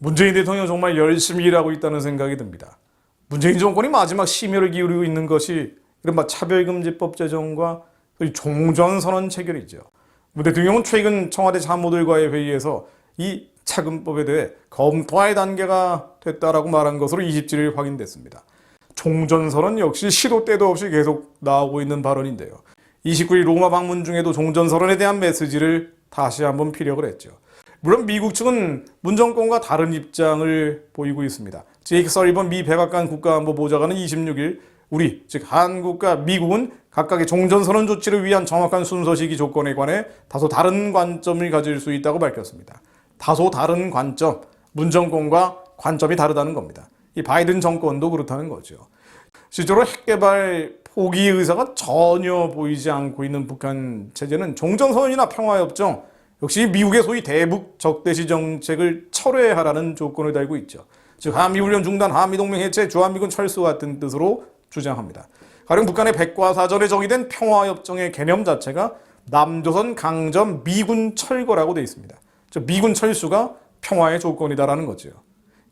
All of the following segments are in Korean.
문재인 대통령 정말 열심히 일하고 있다는 생각이 듭니다. 문재인 정권이 마지막 심혈을 기울이고 있는 것이 이른바 차별금지법 제정과 종전선언 체결이죠. 문 대통령은 최근 청와대 참모들과의 회의에서 이 차금법에 대해 검토할 단계가 됐다라고 말한 것으로 27일 확인됐습니다. 종전선언 역시 시도 때도 없이 계속 나오고 있는 발언인데요. 29일 로마 방문 중에도 종전선언에 대한 메시지를 다시 한번 피력을 했죠. 물론 미국 측은 문 정권과 다른 입장을 보이고 있습니다. 제이크 설리번 미 백악관 국가안보보좌관은 26일 우리, 즉 한국과 미국은 각각의 종전선언 조치를 위한 정확한 순서 시기 조건에 관해 다소 다른 관점을 가질 수 있다고 밝혔습니다. 다소 다른 관점, 문 정권과 관점이 다르다는 겁니다. 이 바이든 정권도 그렇다는 거죠. 실제로 핵개발 포기 의사가 전혀 보이지 않고 있는 북한 체제는 종전선언이나 평화협정, 역시 미국의 소위 대북 적대시 정책을 철회하라는 조건을 달고 있죠. 즉 한미훈련 중단, 한미동맹 해체, 주한미군 철수 같은 뜻으로 주장합니다. 가령 북한의 백과사전에 정의된 평화협정의 개념 자체가 남조선 강점 미군 철거라고 되어 있습니다. 즉 미군 철수가 평화의 조건이다라는 거죠.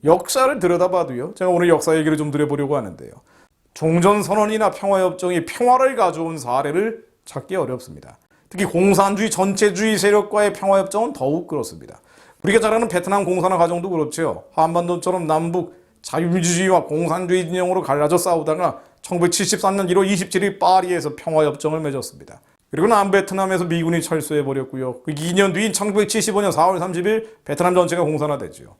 역사를 들여다봐도요. 제가 오늘 역사 얘기를 좀 드려보려고 하는데요. 종전선언이나 평화협정이 평화를 가져온 사례를 찾기 어렵습니다. 특히 공산주의 전체주의 세력과의 평화협정은 더욱 그렇습니다. 우리가 잘 아는 베트남 공산화 과정도 그렇죠. 한반도처럼 남북 자유민주주의와 공산주의 진영으로 갈라져 싸우다가 1973년 1월 27일 파리에서 평화협정을 맺었습니다. 그리고 남베트남에서 미군이 철수해버렸고요. 그 2년 뒤인 1975년 4월 30일 베트남 전체가 공산화됐죠.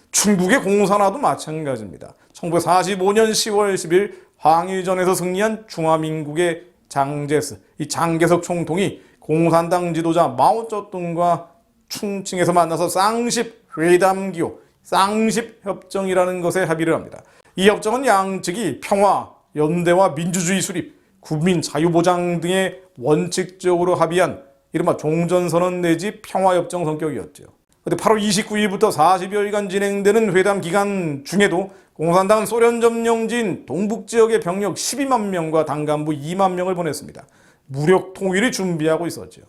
중국의 공산화도 마찬가지입니다. 1945년 10월 10일 항일전에서 승리한 중화민국의 장제스, 이 장개석 총통이 공산당 지도자 마오쩌둥과 충칭에서 만나서 쌍십 회담기호, 쌍십 협정이라는 것에 합의를 합니다. 이 협정은 양측이 평화, 연대와 민주주의 수립, 국민 자유보장 등의 원칙적으로 합의한 이른바 종전선언 내지 평화협정 성격이었죠. 그런데 8월 29일부터 40여일간 진행되는 회담 기간 중에도 공산당은 소련 점령지인 동북지역의 병력 12만 명과 당간부 2만 명을 보냈습니다. 무력 통일을 준비하고 있었죠.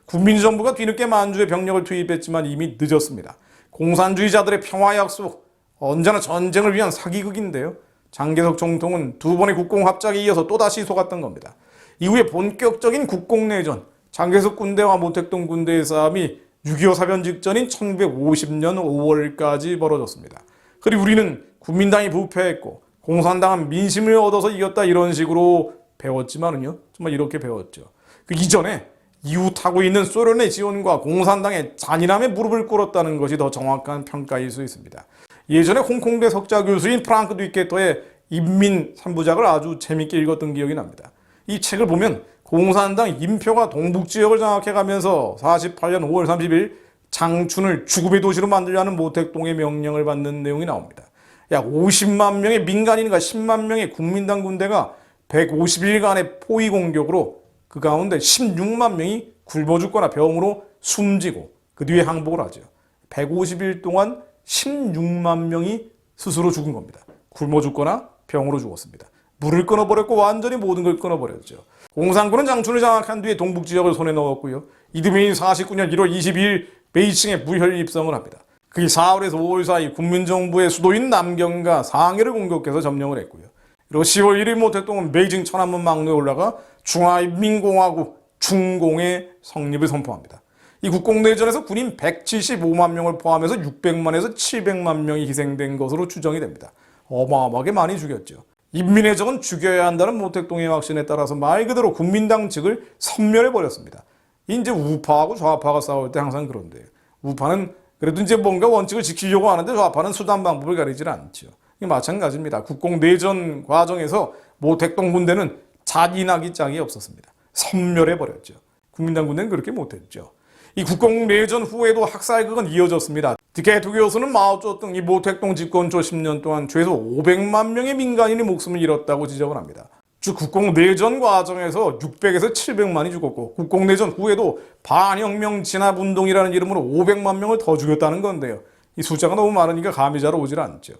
국민정부가 뒤늦게 만주에 병력을 투입했지만 이미 늦었습니다. 공산주의자들의 평화 약속, 언제나 전쟁을 위한 사기극인데요. 장개석 총통은 두 번의 국공합작에 이어서 또다시 속았던 겁니다. 이후에 본격적인 국공내전, 장개석 군대와 모택동 군대의 싸움이 6.25 사변 직전인 1950년 5월까지 벌어졌습니다. 그리고 우리는 국민당이 부패했고 공산당은 민심을 얻어서 이겼다 이런 식으로 배웠지만은요. 정말 이렇게 배웠죠. 그 이전에 이웃하고 있는 소련의 지원과 공산당의 잔인함에 무릎을 꿇었다는 것이 더 정확한 평가일 수 있습니다. 예전에 홍콩대 석좌 교수인 프랑크 뒤케터의 인민 3부작을 아주 재밌게 읽었던 기억이 납니다. 이 책을 보면 공산당 인표가 동북지역을 장악해가면서 48년 5월 30일 장춘을 죽음의 도시로 만들려는 모택동의 명령을 받는 내용이 나옵니다. 약 50만 명의 민간인과 10만 명의 국민당 군대가 150일간의 포위 공격으로 그 가운데 16만 명이 굶어 죽거나 병으로 숨지고 그 뒤에 항복을 하죠. 150일 동안 16만 명이 스스로 죽은 겁니다. 굶어 죽거나 병으로 죽었습니다. 물을 끊어버렸고 완전히 모든 걸 끊어버렸죠. 공산군은 장춘을 장악한 뒤에 동북지역을 손에 넣었고요. 이듬해인 49년 1월 22일 베이징에 무혈 입성을 합니다. 그게 4월에서 5월 사이 국민정부의 수도인 남경과 상해를 공격해서 점령을 했고요. 그리고 10월 1일 모택동은 베이징 천안문 막로에 올라가 중화인민공화국 중공의 성립을 선포합니다. 이 국공내전에서 군인 175만 명을 포함해서 600만에서 700만 명이 희생된 것으로 추정이 됩니다. 어마어마하게 많이 죽였죠. 인민의 적은 죽여야 한다는 모택동의 확신에 따라서 말 그대로 국민당 측을 섬멸해버렸습니다. 이제 우파하고 좌파가 싸울 때 항상 그런데요. 우파는 그래도 이제 뭔가 원칙을 지키려고 하는데 좌파는 수단 방법을 가리질 않죠. 마찬가지입니다. 국공내전 과정에서 모택동 군대는 잔인하기 짝이 없었습니다. 섬멸해버렸죠. 국민당 군대는 그렇게 못했죠. 이 국공내전 후에도 학살극은 이어졌습니다. 디케토 교수는 마오쩌둥 이 모택동 집권 초 10년 동안 최소 500만 명의 민간인이 목숨을 잃었다고 지적을 합니다. 즉 국공내전 과정에서 600에서 700만이 죽었고 국공내전 후에도 반혁명 진압운동이라는 이름으로 500만 명을 더 죽였다는 건데요. 이 숫자가 너무 많으니까 감이 잘 오질 않죠.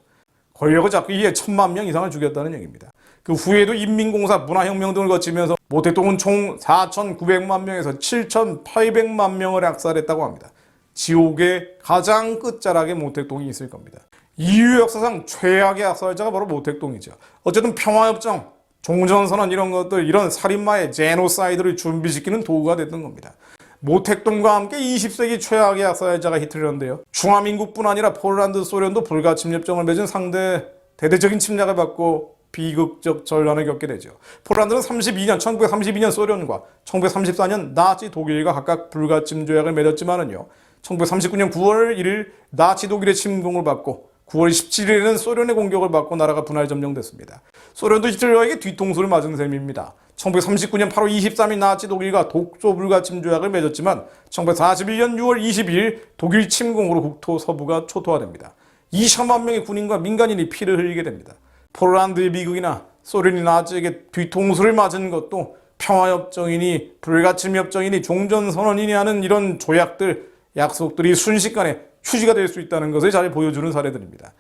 권력을 잡기 위해 1000만 명 이상을 죽였다는 얘기입니다. 그 후에도 인민공사, 문화혁명 등을 거치면서 모택동은 총 4,900만 명에서 7,800만 명을 학살했다고 합니다. 지옥의 가장 끝자락에 모택동이 있을 겁니다. 인류 역사상 최악의 학살자가 바로 모택동이죠. 어쨌든 평화협정, 종전선언 이런 것들, 이런 살인마의 제노사이드를 준비시키는 도구가 됐던 겁니다. 모택동과 함께 20세기 최악의 학살자가 히틀러인데요. 중화민국뿐 아니라 폴란드, 소련도 불가침협정을 맺은 상대 대대적인 침략을 받고 비극적 전란을 겪게 되죠. 폴란드는 1932년 소련과 1934년 나치 독일과 각각 불가침 조약을 맺었지만은요, 1939년 9월 1일 나치 독일의 침공을 받고 9월 17일에는 소련의 공격을 받고 나라가 분할 점령됐습니다. 소련도 히틀러에게 뒤통수를 맞은 셈입니다. 1939년 8월 23일 나치 독일과 독소 불가침 조약을 맺었지만 1941년 6월 22일 독일 침공으로 국토 서부가 초토화됩니다. 2천만 명의 군인과 민간인이 피를 흘리게 됩니다. 폴란드의 미국이나 소련이 나치에게 뒤통수를 맞은 것도 평화협정이니 불가침협정이니 종전선언이니 하는 이런 조약들, 약속들이 순식간에 휴지가 될 수 있다는 것을 잘 보여주는 사례들입니다.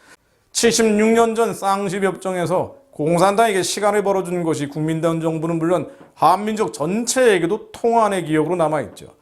76년 전 쌍십협정에서 공산당에게 시간을 벌어준 것이 국민당 정부는 물론 한민족 전체에게도 통한의 기억으로 남아있죠.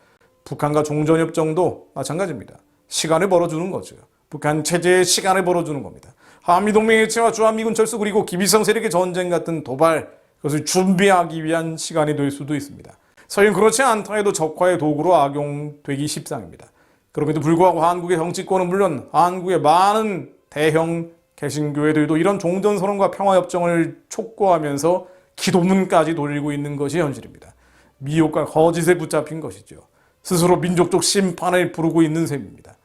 북한과 종전협정도 마찬가지입니다. 시간을 벌어주는 거죠. 북한 체제에 시간을 벌어주는 겁니다. 한미동맹 해체와 주한미군 철수 그리고 기비성 세력의 전쟁 같은 도발, 그것을 준비하기 위한 시간이 될 수도 있습니다. 설령 그렇지 않다 해도 적화의 도구로 악용되기 십상입니다. 그럼에도 불구하고 한국의 정치권은 물론 한국의 많은 대형 개신교회들도 이런 종전선언과 평화협정을 촉구하면서 기도문까지 돌리고 있는 것이 현실입니다. 미혹과 거짓에 붙잡힌 것이죠. 스스로 민족적 심판을 부르고 있는 셈입니다.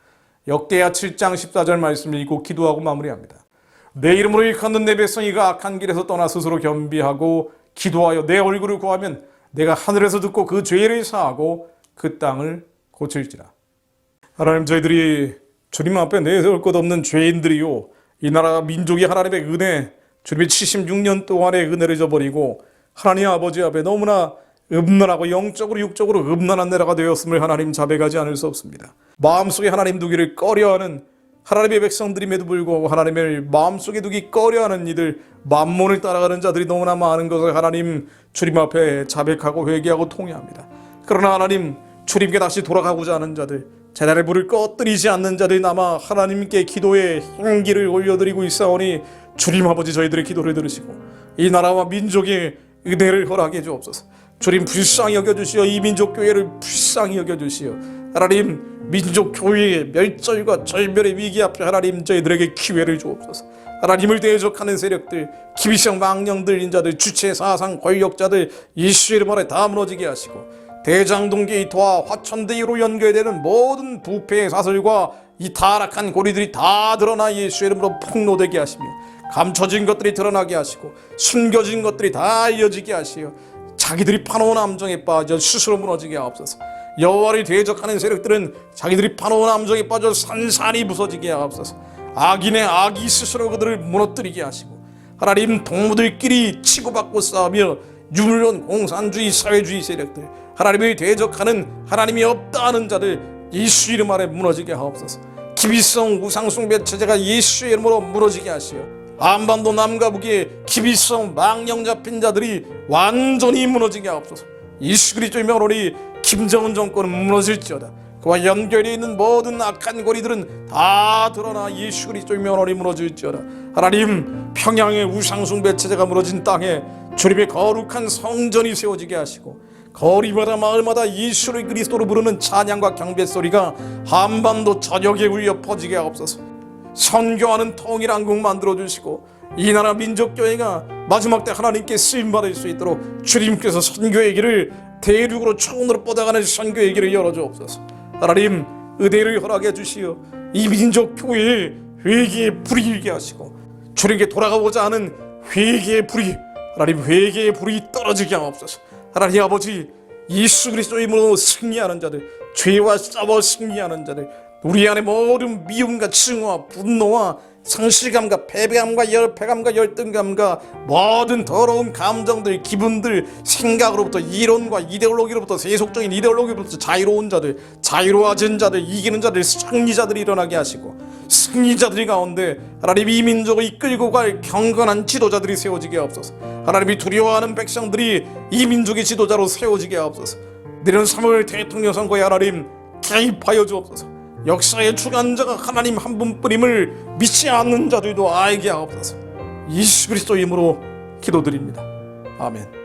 역대하 7장 14절 말씀을 읽고 기도하고 마무리합니다. 내 이름으로 일컫는 내 백성이가 악한 길에서 떠나 스스로 겸비하고 기도하여 내 얼굴을 구하면 내가 하늘에서 듣고 그 죄를 사하고 그 땅을 고칠지라. 하나님, 저희들이 주님 앞에 내세울 것 없는 죄인들이요, 이 나라 민족이 하나님의 은혜, 주님의 76년 동안의 은혜를 저버리고 하나님 아버지 앞에 너무나 음란하고 영적으로 육적으로 음란한 나라가 되었음을 하나님 자백하지 않을 수 없습니다. 마음속에 하나님 두기를 꺼려하는 하나님의 백성들임에도 불구하고 하나님을 마음속에 두기 꺼려하는 이들, 만몬을 따라가는 자들이 너무나 많은 것을 하나님 주님 앞에 자백하고 회개하고 통회합니다. 그러나 하나님, 주님께 다시 돌아가고자 하는 자들, 제단의 불을 꺼뜨리지 않는 자들 남아 하나님께 기도의 향기를 올려드리고 있사오니 주님 아버지, 저희들의 기도를 들으시고 이 나라와 민족의 은혜를 허락해 주옵소서. 주님, 불쌍히 여겨주시어 이 민족교회를 불쌍히 여겨주시어 하나님, 민족교회의 멸절과 절멸의 위기 앞에 하나님 저희들에게 기회를 주옵소서. 하나님을 대적하는 세력들, 기비성 망령들, 인자들, 주체 사상 권력자들 예수의 이름 아래 다 무너지게 하시고 대장동 게이트와 화천대유로 연결되는 모든 부패의 사슬과 이 타락한 고리들이 다 드러나 예수의 이름으로 폭로되게 하시며 감춰진 것들이 드러나게 하시고 숨겨진 것들이 다 알려지게 하시어 자기들이 파놓은 함정에 빠져 스스로 무너지게 하옵소서. 여호와를 대적하는 세력들은 자기들이 파놓은 함정에 빠져 산산이 부서지게 하옵소서. 악인의 악이 스스로 그들을 무너뜨리게 하시고 하나님, 동무들끼리 치고받고 싸우며 유물론 공산주의 사회주의 세력들, 하나님을 대적하는 하나님이 없다 하는 자들 예수 이름 아래 무너지게 하옵소서. 기비성 우상숭배 체제가 예수의 이름으로 무너지게 하시어 한반도 남과 북의 기비성 망령 잡힌 자들이 완전히 무너지게 하옵소서. 예수 그리스도의 명으로니 김정은 정권은 무너질지어다. 그와 연결되어 있는 모든 악한 고리들은 다 드러나 예수 그리스도의 명으로니 무너질지어다. 하나님, 평양의 우상숭배 체제가 무너진 땅에 주님의 거룩한 성전이 세워지게 하시고 거리마다 마을마다 예수를 그리스도로 부르는 찬양과 경배 소리가 한반도 전역에 울려 퍼지게 하옵소서. 선교하는 통일한국 만들어주시고 이 나라 민족교회가 마지막 때 하나님께 쓰임받을 수 있도록 주님께서 선교의 길을 대륙으로 초원으로 뻗어가는 선교의 길을 열어주옵소서. 하나님, 은혜를 허락해 주시어 이 민족교회에 회개의 불이 일게 하시고 주님께 돌아가고자 하는 회개의 불이, 하나님 회개의 불이 떨어지게 하옵소서. 하나님 아버지, 예수 그리스도의 이름으로 승리하는 자들, 죄와 싸워 승리하는 자들, 우리 안에 모든 미움과 증오와 분노와 상실감과 패배감과 열패감과 열등감과 모든 더러운 감정들, 기분들, 생각으로부터 이론과 이데올로기로부터 세속적인 이데올로기로부터 자유로운 자들, 자유로워진 자들, 이기는 자들, 승리자들이 일어나게 하시고 승리자들 가운데 하나님 이 민족을 이끌고 갈 경건한 지도자들이 세워지게 하옵소서. 하나님이 두려워하는 백성들이 이 민족의 지도자로 세워지게 하옵소서. 내년 3월 대통령 선거에 하나님 개입하여 주옵소서. 역사의 주관자가 하나님 한 분뿐임을 믿지 않는 자들도 알게 하옵소서. 예수 그리스도 이름으로 기도드립니다. 아멘.